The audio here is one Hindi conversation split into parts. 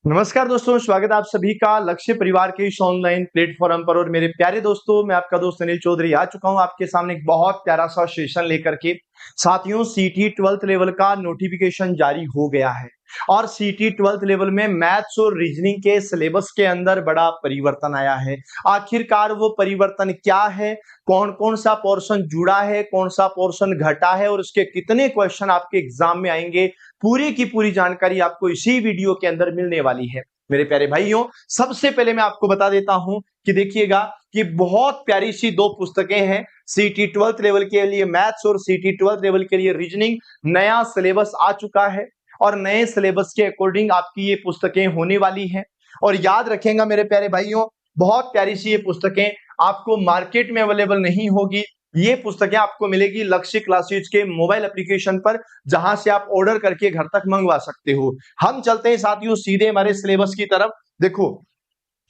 नमस्कार दोस्तों, स्वागत है आप सभी का लक्ष्य परिवार के इस ऑनलाइन प्लेटफॉर्म पर। और मेरे प्यारे दोस्तों, मैं आपका दोस्त अनिल चौधरी आ चुका हूं आपके सामने एक बहुत प्यारा सा सेशन लेकर के। साथियों, सीटी 12th लेवल का नोटिफिकेशन जारी हो गया है और सीटी 12th लेवल में मैथ्स और रीजनिंग के सिलेबस के अंदर बड़ा परिवर्तन आया है। आखिरकार वो परिवर्तन क्या है, कौन कौन सा पोर्शन जुड़ा है, कौन सा पोर्शन घटा है और उसके कितने क्वेश्चन आपके एग्जाम में आएंगे, पूरी की पूरी जानकारी आपको इसी वीडियो के अंदर मिलने वाली है। मेरे प्यारे भाइयों, सबसे पहले मैं आपको बता देता हूं कि देखिएगा कि बहुत प्यारी सी दो पुस्तकें हैं सीटी 12th लेवल के लिए मैथ्स और सीटी 12th लेवल के लिए रीजनिंग। नया सिलेबस आ चुका है और नए सिलेबस के अकॉर्डिंग आपकी ये पुस्तकें होने वाली हैं। और याद रखेंगे मेरे प्यारे भाइयों, बहुत प्यारी सी ये पुस्तकें आपको मार्केट में अवेलेबल नहीं होगी। ये पुस्तकें आपको मिलेगी लक्ष्य क्लासेज के मोबाइल एप्लीकेशन पर, जहां से आप ऑर्डर करके घर तक मंगवा सकते हो। हम चलते हैं साथियों सीधे हमारे सिलेबस की तरफ। देखो,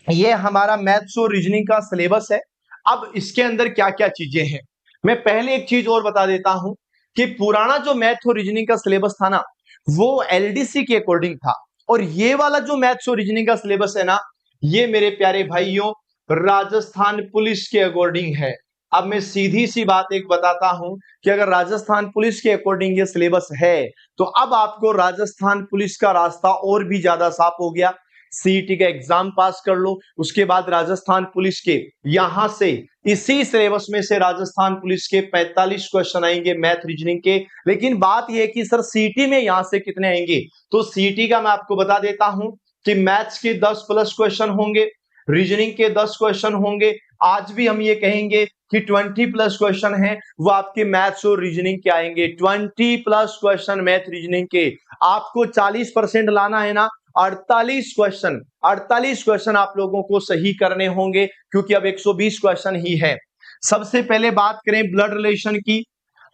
ये हमारा मैथ्स और रीजनिंग का सिलेबस है। अब इसके अंदर क्या क्या चीजें हैं, मैं पहले एक चीज और बता देता हूं कि पुराना जो मैथ और रीजनिंग का सिलेबस था ना, वो एलडीसी के अकॉर्डिंग था। और ये वाला जो मैथ्स और रीजनिंग का सिलेबस है ना, ये मेरे प्यारे भाइयों राजस्थान पुलिस के अकॉर्डिंग है। अब मैं सीधी सी बात एक बताता हूं कि अगर राजस्थान पुलिस के अकॉर्डिंग ये सिलेबस है, तो अब आपको राजस्थान पुलिस का रास्ता और भी ज्यादा साफ हो गया। सीईटी का एग्जाम पास कर लो, उसके बाद राजस्थान पुलिस के यहां से इसी सिलेबस में से राजस्थान पुलिस के 45 क्वेश्चन आएंगे मैथ रीजनिंग के। लेकिन बात यह है कि सर सीईटी में यहां से कितने आएंगे, तो सीईटी का मैं आपको बता देता हूं कि मैथ्स के 10 प्लस क्वेश्चन होंगे, रीजनिंग के 10 क्वेश्चन होंगे। आज भी हम ये कहेंगे कि 20 प्लस क्वेश्चन है वो आपके मैथ्स और रीजनिंग के आएंगे। 20 प्लस क्वेश्चन मैथ रीजनिंग के। आपको 40% लाना है ना, 48 क्वेश्चन आप लोगों को सही करने होंगे, क्योंकि अब 120 क्वेश्चन ही है। सबसे पहले बात करें ब्लड रिलेशन की,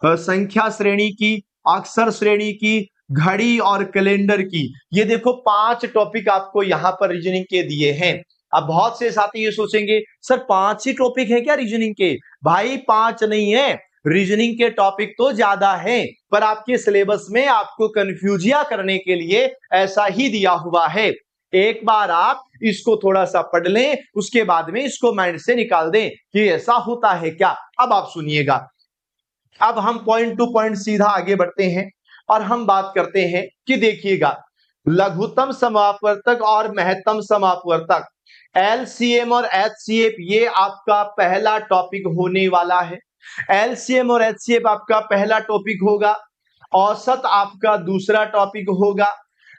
संख्या श्रेणी की, अक्षर श्रेणी की, घड़ी और कैलेंडर की। ये देखो 5 टॉपिक आपको यहां पर रीजनिंग के दिए हैं। अब बहुत से साथी ये सोचेंगे सर 5 ही टॉपिक है क्या रीजनिंग के? भाई 5 नहीं है, रीजनिंग के टॉपिक तो ज्यादा हैं, पर आपके सिलेबस में आपको कंफ्यूजिया करने के लिए ऐसा ही दिया हुआ है। एक बार आप इसको थोड़ा सा पढ़ लें, उसके बाद में इसको माइंड से निकाल दें कि ऐसा होता है क्या। अब आप सुनिएगा, अब हम पॉइंट टू पॉइंट सीधा आगे बढ़ते हैं और हम बात करते हैं कि देखिएगा लघुत्तम समापवर्तक और महत्तम समापवर्तक, एलसीएम और एचसीएफ, ये आपका पहला टॉपिक होने वाला है। एलसीएम और एचसीएफ आपका पहला टॉपिक होगा, औसत आपका दूसरा टॉपिक होगा,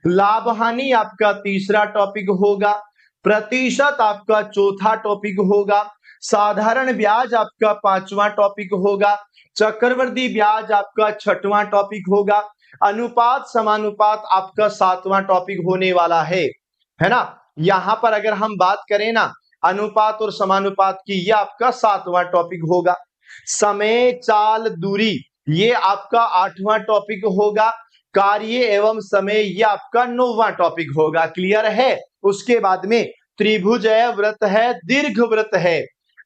लाभ हानि आपका तीसरा टॉपिक होगा, प्रतिशत आपका चौथा टॉपिक होगा, साधारण ब्याज आपका पांचवा टॉपिक होगा, चक्रवृद्धि ब्याज आपका छठवां टॉपिक होगा, अनुपात समानुपात आपका सातवां टॉपिक होने वाला है ना। यहां पर अगर हम बात करें ना अनुपात और समानुपात की, यह आपका सातवां टॉपिक होगा। समय चाल दूरी, ये आपका आठवां टॉपिक होगा। कार्य एवं समय, ये आपका नौवां टॉपिक होगा। क्लियर है? उसके बाद में त्रिभुज है, वृत्त है, दीर्घ वृत्त है,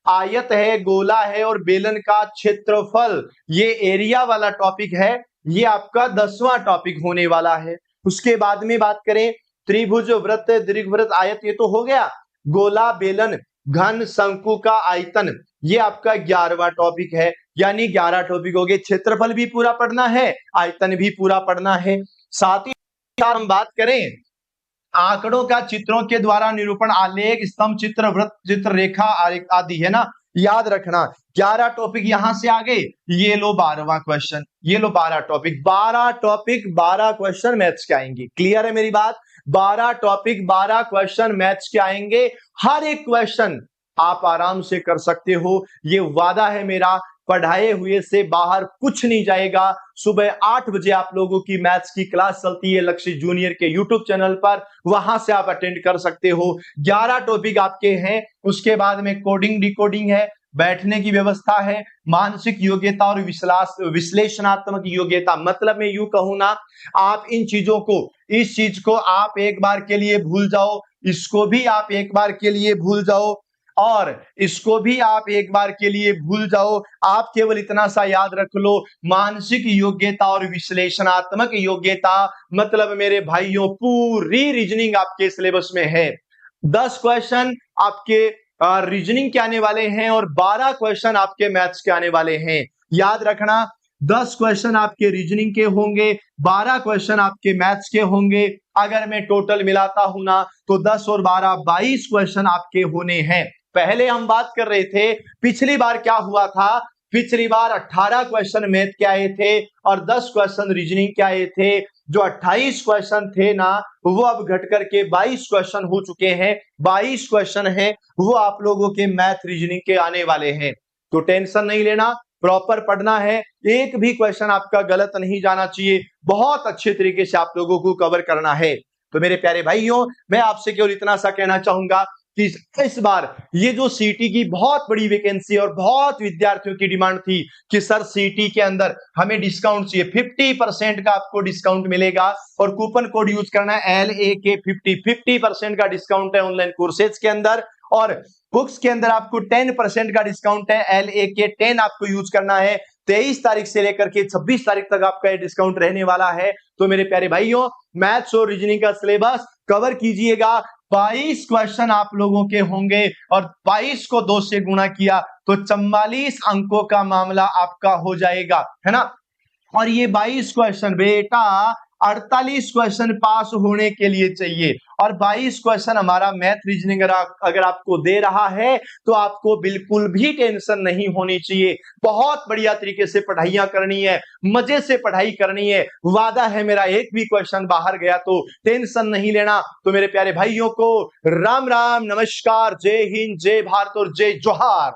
आयत है, गोला है और बेलन का क्षेत्रफल, ये एरिया वाला टॉपिक है, ये आपका 10वां टॉपिक होने वाला है। उसके बाद में बात करें त्रिभुज, वृत्त, दीर्घ वृत्त, आयत, ये तो हो गया। गोला, बेलन, घन, शंकु का आयतन, ये आपका 11वां टॉपिक है। यानी 11 टॉपिक हो गए। क्षेत्रफल भी पूरा पढ़ना है, आयतन भी पूरा पढ़ना है। साथ ही हम बात करें आंकड़ों का चित्रों के द्वारा निरूपण, आलेख, स्तंभ चित्र, वृत्त चित्र, रेखा आदि, है ना। याद रखना 11 टॉपिक यहां से आ गए। ये लो 12वां क्वेश्चन, ये लो 12 टॉपिक, 12 टॉपिक 12 क्वेश्चन मैथ्स के आएंगे। क्लियर है मेरी बात? 12 टॉपिक 12 क्वेश्चन मैथ्स के आएंगे। हर एक क्वेश्चन आप आराम से कर सकते हो, ये वादा है मेरा। पढ़ाए हुए से बाहर कुछ नहीं जाएगा। सुबह 8 बजे आप लोगों की मैथ्स की क्लास चलती है लक्ष्य जूनियर के यूट्यूब चैनल पर, वहां से आप अटेंड कर सकते हो। 11 टॉपिक आपके हैं। उसके बाद में कोडिंग डिकोडिंग है, बैठने की व्यवस्था है, मानसिक योग्यता और विश्लेषणात्मक योग्यता। मतलब मैं यूं कहूं ना, आप इन चीजों को, इस चीज को आप एक बार के लिए भूल जाओ, इसको भी आप एक बार के लिए भूल जाओ। और इसको भी आप एक बार के लिए भूल जाओ। आप केवल इतना सा याद रख लो, मानसिक योग्यता और विश्लेषणात्मक योग्यता, मतलब मेरे भाइयों पूरी रीजनिंग आपके सिलेबस में है। 10 क्वेश्चन आपके रीजनिंग के आने वाले हैं और 12 क्वेश्चन आपके मैथ्स के आने वाले हैं। याद रखना, 10 क्वेश्चन आपके रीजनिंग के होंगे, 12 क्वेश्चन आपके मैथ्स के होंगे। अगर मैं टोटल मिलाता हूं ना तो 10 और 12 22 क्वेश्चन आपके होने हैं। पहले हम बात कर रहे थे पिछली बार क्या हुआ था, पिछली बार 18 क्वेश्चन मैथ के आए थे और 10 क्वेश्चन रीजनिंग के आए थे। जो 28 क्वेश्चन थे ना वो अब घट करके 22 क्वेश्चन हो चुके हैं। 22 क्वेश्चन हैं वो आप लोगों के मैथ रीजनिंग के आने वाले हैं। तो टेंशन नहीं लेना, प्रॉपर पढ़ना है, एक भी क्वेश्चन आपका गलत नहीं जाना चाहिए, बहुत अच्छे तरीके से आप लोगों को कवर करना है। तो मेरे प्यारे भाइयों, मैं आपसे केवल इतना सा कहना चाहूंगा कि इस बार ये जो सीटी की बहुत बड़ी वैकेंसी और बहुत विद्यार्थियों की डिमांड थी कि सर सीटी के अंदर हमें डिस्काउंट चाहिए, 50% का आपको डिस्काउंट मिलेगा और कूपन कोड यूज करना है LAK 50% का डिस्काउंट है ऑनलाइन कोर्सेज के अंदर और बुक्स के अंदर आपको 10% का डिस्काउंट है, LAK 10 आपको यूज करना है। 23 तारीख से लेकर के 26 तारीख तक आपका ये डिस्काउंट रहने वाला है। तो मेरे प्यारे भाइयों, मैथ्स और रीजनिंग का सिलेबस कवर कीजिएगा। 22 क्वेश्चन आप लोगों के होंगे और 22 को 2 से गुणा किया तो 44 अंकों का मामला आपका हो जाएगा, है ना। और ये 22 क्वेश्चन बेटा 48 क्वेश्चन पास होने के लिए चाहिए और 22 क्वेश्चन हमारा मैथ रीजनिंग अगर आपको दे रहा है तो आपको बिल्कुल भी टेंशन नहीं होनी चाहिए। बहुत बढ़िया तरीके से पढ़ाइयां करनी है, मजे से पढ़ाई करनी है। वादा है मेरा, एक भी क्वेश्चन बाहर गया तो टेंशन नहीं लेना। तो मेरे प्यारे भाइयों को राम राम, नमस्कार, जय हिंद, जय भारत और जय जोहार।